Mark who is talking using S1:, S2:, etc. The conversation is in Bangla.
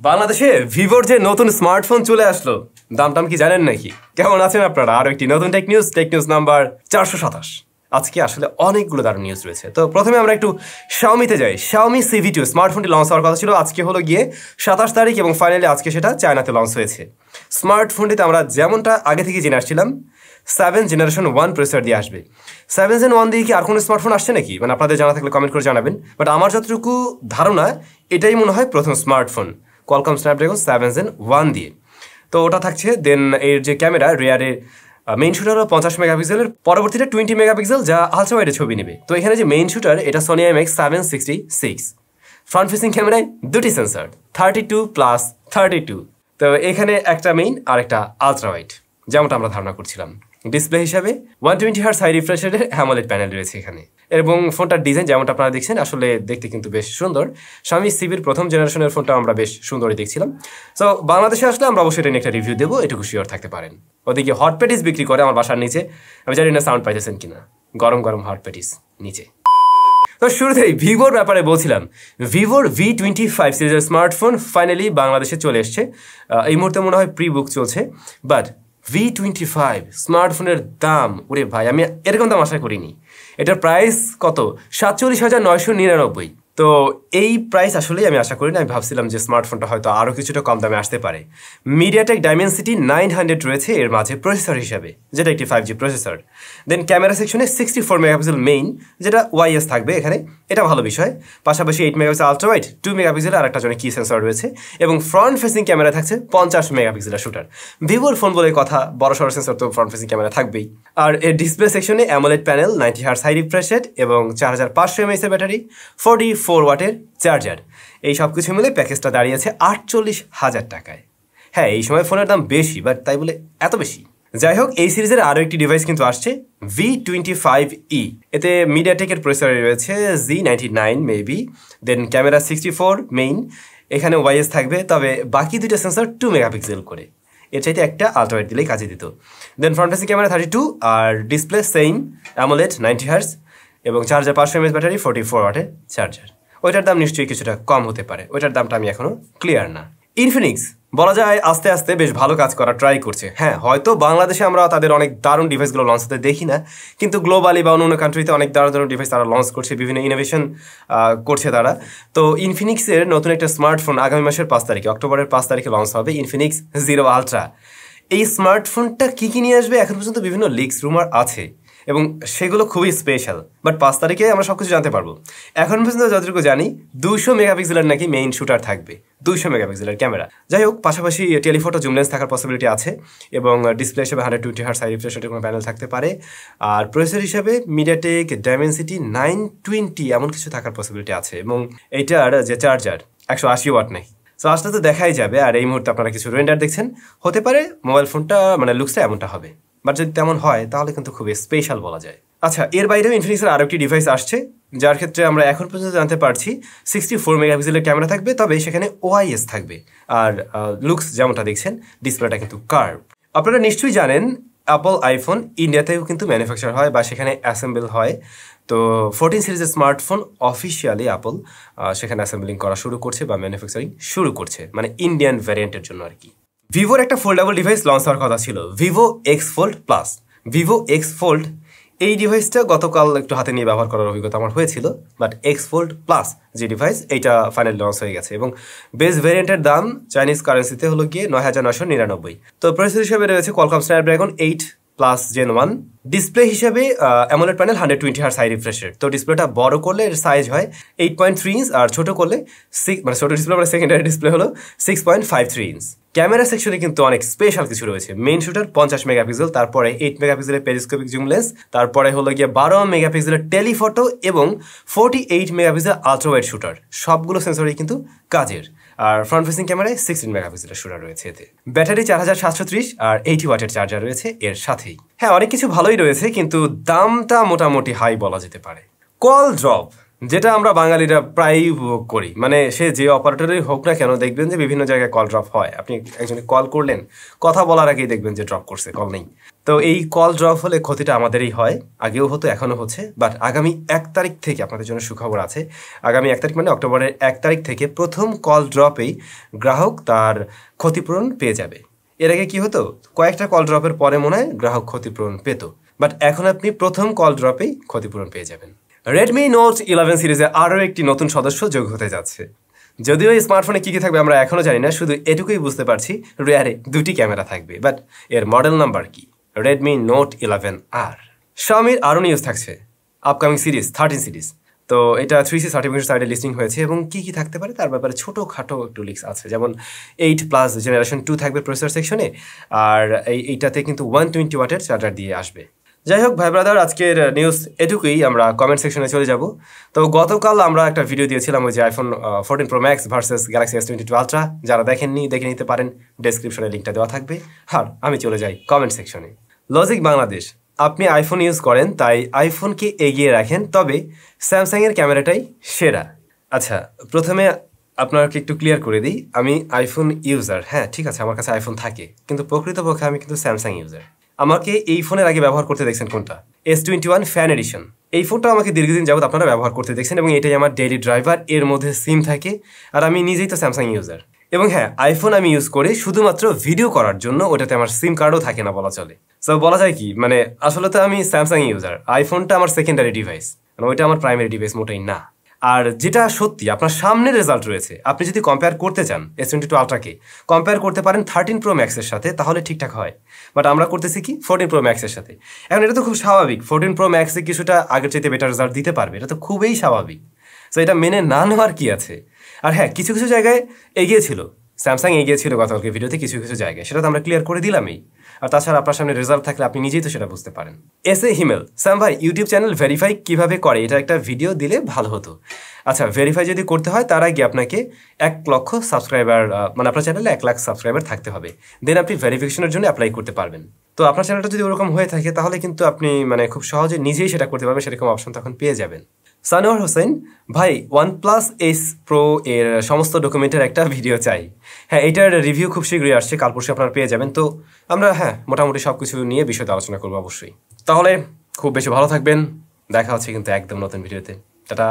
S1: বাংলাদেশে ভিভোর যে নতুন স্মার্টফোন চলে আসলো, দাম কি জানেন নাকি? কেমন আছেন আপনারা? আরো একটি নতুন টেক নিউজ নাম্বার 427। আজকে আসলে অনেকগুলো দারুণ নিউজ রয়েছে। তো প্রথমে আমরা একটু শাওমিতে যাই। শাওমি CV2 স্মার্টফোনটি লঞ্চ হওয়ার কথা ছিল, আজকে হলো গিয়ে 27 তারিখ এবং ফাইনালি আজকে সেটা চায়নাতে লঞ্চ হয়েছে। স্মার্টফোনটিতে আমরা যেমনটা আগে থেকে জেনে আসছিলাম 7 জেনারেশন 1 প্রসেসর দিয়ে আসবে। 7 Gen 1 দিয়ে কি আর কোনো স্মার্টফোন আসছে নাকি? মানে আপনাদের জানা থাকলে কমেন্ট করে জানাবেন। বাট আমার যতটুকু ধারণা এটাই মনে হয় প্রথম স্মার্টফোন কোয়ালকম স্ন্যাপড্রাগন 7 Gen 1 দিয়ে। তো ওটা থাকছে। দেন এর যে ক্যামেরা রেয়ারে মেইন শুটার হলো 50 মেগাপিক্সেলের, পরবর্তীতে 20 মেগাপিক্সেল যা আলট্রা ওয়াইডে ছবি নেবে। তো এখানে যে মেইন শুটার এটা সোনি IMX766। ফ্রন্ট ফেসিং ক্যামেরায় দুটি সেন্সর 32+32। তো এখানে একটা মেইন আর একটা আলট্রা ওয়াইড, যেমনটা আমরা ধারণা করছিলাম। ডিসপ্লে হিসাবে 120Hz হাই রিফ্রেশের অ্যামোলেড প্যানেল রয়েছে এখানে, এবং ফোনটার ডিজাইন যেমনটা আপনারা দেখছেন আসলে দেখতে কিন্তু বেশ সুন্দর। শাওমি সিভির প্রথম জেনারেশনের ফোনটা আমরা বেশ সুন্দরই দেখছিলাম। সো বাংলাদেশে আসলে আমরা অবশ্যই এটা নিয়ে একটা রিভিউ দেবো, এটুকু শিওর থাকতে পারেন। ওদিকে হট প্যাটিস বিক্রি করে আমার বাসার নিচে, আমি জানি না সাউন্ড পাইতেছেন কিনা, গরম গরম হট প্যাটিস নিচে। তো শুরুতেই ভিভোর ব্যাপারে বলছিলাম, ভিভোর V25 সিরিজের স্মার্টফোন ফাইনালি বাংলাদেশে চলে এসছে। এই মুহূর্তে মনে হয় প্রি বুক চলছে। বাট V25 স্মার্টফোনের দাম, ওরে ভাই আমি এরকম দাম আশা করিনি। এটার প্রাইস কত? 47,999। তো এই প্রাইস আসলেই আমি আশা করি না। আমি ভাবছিলাম যে স্মার্টফোনটা হয়তো আরও কিছুটা কম দামে আসতে পারে। মিডিয়াটেক ডাইমেনসিটি 900 রয়েছে এর মাঝে প্রসেসর হিসাবে, যেটা একটি 5G প্রসেসর। দেন ক্যামেরা সেকশনে 64 মেগাপিক্সেল মেইন, যেটা ওয়াইএস থাকবে এখানে, এটা ভালো বিষয়। পাশাপাশি 8 মেগাপিক্সেল আলট্রা ওয়াইড, 2 মেগাপিক্সেলের আর একটা জন্য কি সেন্সর রয়েছে, এবং ফ্রন্ট ফেসিং ক্যামেরা থাকছে 50 মেগাপিক্সেলের শুটার। ভিভোর ফোন বলে কথা, বড় সড়ো সেন্সর তো ফ্রন্ট ফেসিং ক্যামেরা থাকবেই। আর এর ডিসপ্লে সেকশনে AMOLED panel, 90Hz high refresh rate এবং 4500 mAh এর ব্যাটারি, 44 ওয়াটের চার্জার। এই সব কিছু মিলে প্যাকেজটা দাঁড়িয়েছে 48,000 টাকায়। হ্যাঁ, এই সময় ফোনের দাম বেশি, বাট তাই বলে এত বেশি? যাই হোক, এই সিরিজের আরও একটি ডিভাইস কিন্তু আসছে, V25E। এতে মিডিয়াটেকের প্রসেসর রয়েছে Z99 মেবি। দেন ক্যামেরা 64 মেইন, এখানে ওয়াইএস থাকবে, তবে বাকি দুইটা সেন্সর 2 মেগাপিক্সেল করে। এর চাইতে একটা আলট্রা ওয়াইড দিলেই কাজে দিত। দেন ফ্রন্ট ফেসিং ক্যামেরা 32 আর ডিসপ্লে সেম অ্যামোলেড 90Hz এবং চার্জার 500 mAh ব্যাটারি, 44 ওয়াটের চার্জার। ওইটার দাম নিশ্চয়ই কিছুটা কম হতে পারে, ওইটার দামটা আমি এখনো ক্লিয়ার না। ইনফিনিক্স বলা যায় আস্তে আস্তে বেশ ভালো কাজ করার ট্রাই করছে। হ্যাঁ, হয়তো বাংলাদেশে আমরা তাদের অনেক দারুণ ডিভাইসগুলো লঞ্চ হতে দেখি না, কিন্তু গ্লোবালি বা অন্য কান্ট্রিতে অনেক দারুণ ডিভাইস তারা লঞ্চ করছে, বিভিন্ন ইনোভেশন করছে তারা। তো ইনফিনিক্সের নতুন একটা স্মার্টফোন আগামী মাসের 5 তারিখে, অক্টোবরের 5 তারিখে লঞ্চ হবে, ইনফিনিক্স 0 আলট্রা। এই স্মার্টফোনটা কী নিয়ে আসবে এখন পর্যন্ত বিভিন্ন লিকস রুমার আছে এবং সেগুলো খুবই স্পেশাল। বাট 5 তারিখে আমরা সব কিছু জানতে পারবো। এখন পর্যন্ত যতটুকু জানি 200 মেগাপিক্সেলের নাকি মেইন শুটার থাকবে, 200 মেগাপিক্সেলের ক্যামেরা। যাই হোক, পাশাপাশি টেলিফটো জুম লেন্স থাকার পসিবিলিটি আছে, এবং ডিসপ্লে হিসেবে 120Hz হাই রিফ্রেশ রেটের কোনো প্যানেল থাকতে পারে। আর প্রসেসর হিসেবে মিডিয়াটেক ডাইমেনসিটি 920 এমন কিছু থাকার পসিবিলিটি আছে, এবং এইটার যে চার্জার 180 ওয়াট নেই। সো আসলে তো দেখাই যাবে। আর এই মুহূর্তে আপনারা কিছু রেন্ডার দেখছেন, হতে পারে মোবাইল ফোনটা মানে লুকসটা এমনটা হবে, বাট যদি তেমন হয় তাহলে কিন্তু খুবই স্পেশাল বলা যায়। আচ্ছা, এর বাইরেও ইনফিনিক্সের আরও একটি ডিভাইস আসছে, যার ক্ষেত্রে আমরা এখন পর্যন্ত জানতে পারছি 64 মেগাপিক্সেলের ক্যামেরা থাকবে, তবে সেখানে ওআইএস থাকবে। আর লুকস যেমনটা দেখছেন, ডিসপ্লেটা কিন্তু কার্ভ। আপনারা নিশ্চয়ই জানেন অ্যাপল আইফোন ইন্ডিয়াতেও কিন্তু ম্যানুফ্যাকচার হয় বা সেখানে অ্যাসেম্বল হয়। তো 14 সিরিজের স্মার্টফোন অফিসিয়ালি অ্যাপল সেখানে অ্যাসেম্বলিং করা শুরু করছে বা ম্যানুফ্যাকচারিং শুরু করছে, মানে ইন্ডিয়ান ভ্যারিয়েন্টের জন্য আর কি। ভিভোর একটা ফোল্ডেবল ডিভাইস লঞ্চ হওয়ার কথা ছিল, Vivo x fold plus. Vivo x fold এই ডিভাইসটা গতকাল একটু হাতে নিয়ে ব্যবহার করার অভিজ্ঞতা আমার হয়েছিল, বাট এক্স ফোল্ড প্লাস যে ডিভাইস, এইটা ফাইনাল লঞ্চ হয়ে গেছে, এবং বেস ভ্যারিয়েন্টের দাম চাইনিজ কারেন্সিতে হলো গিয়ে 9,999। তো প্রসেসর হিসেবে রয়েছে কোয়ালকম স্ন্যাপড্রাগন 8+ Gen 1। ডিসপ্লে হিসেবে AMOLED panel 120Hz high refresh rate. তো ডিসপ্লেটা বড় করলে এর সাইজ হয় 8.3 ইঞ্চ, আর ছোট করলে মানে ছোট ডিসপ্লে মানে সেকেন্ডারি ডিসপ্লে হলো 6.53 ইঞ্চ। ক্যামেরা সেকশনে কিন্তু অনেক স্পেশাল কিছু রয়েছে। মেইন শুটার 50 মেগাপিক্সেল, তারপরে 8 মেগাপিক্সেলের পেরিস্কোপিক জুম লেন্স, তারপরে হলো গিয়ে 12 মেগাপিক্সেলের টেলিফটো এবং 48 মেগাপিক্সেল আলট্রা ওয়াইড শুটার। সবগুলো সেন্সরই কিন্তু কাজের। আর ফ্রন্ট ফেসিং ক্যামেরায় 16 মেগাপিক্সেলের শুটার রয়েছে এতে। ব্যাটারি 4730 আর 80 ওয়াটের চার্জার রয়েছে এর সাথেই। হ্যাঁ, অনেক কিছু ভালোই রয়েছে, কিন্তু দামটা মোটামুটি হাই বলা যেতে পারে। কল ড্রপ যেটা আমরা বাঙালিরা প্রায়ই উপভোগ করি, মানে সে যে অপারেটরই হোক না কেন, দেখবেন যে বিভিন্ন জায়গায় কল ড্রপ হয়। আপনি একজনকে কল করলেন, কথা বলার আগেই দেখবেন যে ড্রপ করছে, কল নেই। তো এই কল ড্রপ হলে ক্ষতিটা আমাদেরই হয়, আগেও হতো, এখনও হচ্ছে। বাট আগামী 1 তারিখ থেকে আপনাদের জন্য সুখবর আছে। আগামী 1 তারিখ মানে অক্টোবরের 1 তারিখ থেকে প্রথম কল ড্রপেই গ্রাহক তার ক্ষতিপূরণ পেয়ে যাবে। এর আগে কি হতো, কয়েকটা কল ড্রপের পরে মনে হয় গ্রাহক ক্ষতিপূরণ পেত, বাট এখন আপনি প্রথম কল ড্রপেই ক্ষতিপূরণ পেয়ে যাবেন। রেডমি নোট 11 সিরিজে আরও একটি নতুন সদস্য যোগ হতে যাচ্ছে। যদিও এই স্মার্টফোনে কী কী থাকবে আমরা এখনও জানি না, শুধু এটুকুই বুঝতে পারছি রেয়ারে 2টি ক্যামেরা থাকবে। বাট এর মডেল নাম্বার কি? Redmi note 11R। শাওমির আরও নিউজ থাকছে, আপকামিং সিরিজ 13 সিরিজ। তো এটা 3C সার্টিফিকেট সাইডে লিস্টিং হয়েছে এবং কী কী থাকতে পারে তার ব্যাপারে ছোটোখাটো একটু লিক্স আছে। যেমন 8+ জেনারেশন 2 থাকবে প্রসেসর সেকশনে, আর এইটাতে কিন্তু 120 ওয়াটের চার্জার দিয়ে আসবে। যাই হোক ভাই ব্রাদার, আজকের নিউজ এটুকুই। আমরা কমেন্ট সেকশনে চলে যাব। তো গতকাল আমরা একটা ভিডিও দিয়েছিলাম ওই যে iPhone 14 Pro Max versus Galaxy S22 Ultra। যারা দেখেননি দেখে নিতে পারেন, ডেসক্রিপশনে লিঙ্কটা দেওয়া থাকবে। আর আমি চলে যাই কমেন্ট সেকশনে। লজিক বাংলাদেশ, আপনি আইফোন ইউজ করেন তাই আইফোনকে এগিয়ে রাখেন, তবে স্যামসাংয়ের ক্যামেরাটাই সেরা। আচ্ছা, প্রথমে আপনাকে একটু ক্লিয়ার করে দিই, আমি আইফোন ইউজার। হ্যাঁ ঠিক আছে, আমার কাছে আইফোন থাকে, কিন্তু প্রকৃতপক্ষে আমি কিন্তু স্যামসাং ইউজার। আমাকে এই ফোনের আগে ব্যবহার করতে দেখছেন কোনটা? S21 fan addition. এই ফোনটা আমাকে দীর্ঘদিন যাবত আপনারা ব্যবহার করতে দেখছেন এবং এটাই আমার ডেইলি ড্রাইভার। এর মধ্যে সিম থাকে, আর আমি নিজেই তো স্যামসাং ইউজার। এবং হ্যাঁ, আইফোন আমি ইউজ করি শুধুমাত্র ভিডিও করার জন্য, ওটাতে আমার সিম কার্ডও থাকে না বলা চলে। সো বলা যায় কি, মানে আসলে তো আমি স্যামসাং ইউজার, আইফোনটা আমার সেকেন্ডারি ডিভাইস, মানে ওইটা আমার প্রাইমারি ডিভাইস মোটেই না। আর যেটা সত্যি, আপনার সামনে রেজাল্ট রয়েছে। আপনি যদি কম্পেয়ার করতে চান S22 Ultraকে, কম্পেয়ার করতে পারেন 13 Pro Max এর সাথে, তাহলে ঠিকঠাক হয়। বাট আমরা করতেছি কি 14 Pro Max এর সাথে। এখন এটা তো খুব স্বাভাবিক, 14 Pro Max এ কিছুটা আগের চাইতে বেটার রেজাল্ট দিতে পারবে, এটা তো খুবই স্বাভাবিক। সো এটা মেনে না নেওয়ার কি আছে। আর হ্যাঁ, কিছু কিছু জায়গায় এগিয়েছিল, স্যামসাং এগিয়েছিল গতকালকে ভিডিওতে কিছু কিছু জায়গায়, সেটা তো আমরা ক্লিয়ার করে দিলামই। আর তাছাড়া আপনার সামনে রেজাল্ট থাকলে আপনি নিজেই তো সেটা বুঝতে পারেন। এসে হিমেল, স্যাম ভাই ইউটিউব চ্যানেল ভেরিফাই কিভাবে করে, এটা একটা ভিডিও দিলে ভালো হতো। আচ্ছা, ভেরিফাই যদি করতে হয় তার আগে আপনাকে 1 লক্ষ সাবস্ক্রাইবার, মানে আপনার চ্যানেলে 1 লাখ সাবস্ক্রাইবার থাকতে হবে, দেন আপনি ভেরিফিকেশনের জন্য অ্যাপ্লাই করতে পারবেন। তো আপনার চ্যানেলটা যদি ওরকম হয়ে থাকে তাহলে কিন্তু আপনি মানে খুব সহজে নিজেই সেটা করতে পারবেন, সেরকম অপশন তখন পেয়ে যাবেন। সানোয়ার হোসেন ভাই, OnePlus S Pro এর সমস্ত ডকুমেন্টের একটা ভিডিও চাই। হ্যাঁ, এটার রিভিউ খুব শীঘ্রই আসছে, কাল পরশু আপনারা পেয়ে যাবেন। তো আমরা মোটামুটি সব কিছু নিয়ে বিষয়টা আলোচনা করবো অবশ্যই। তাহলে খুব বেশি ভালো থাকবেন, দেখা হচ্ছে কিন্তু একদম নতুন ভিডিওতে। টাটা।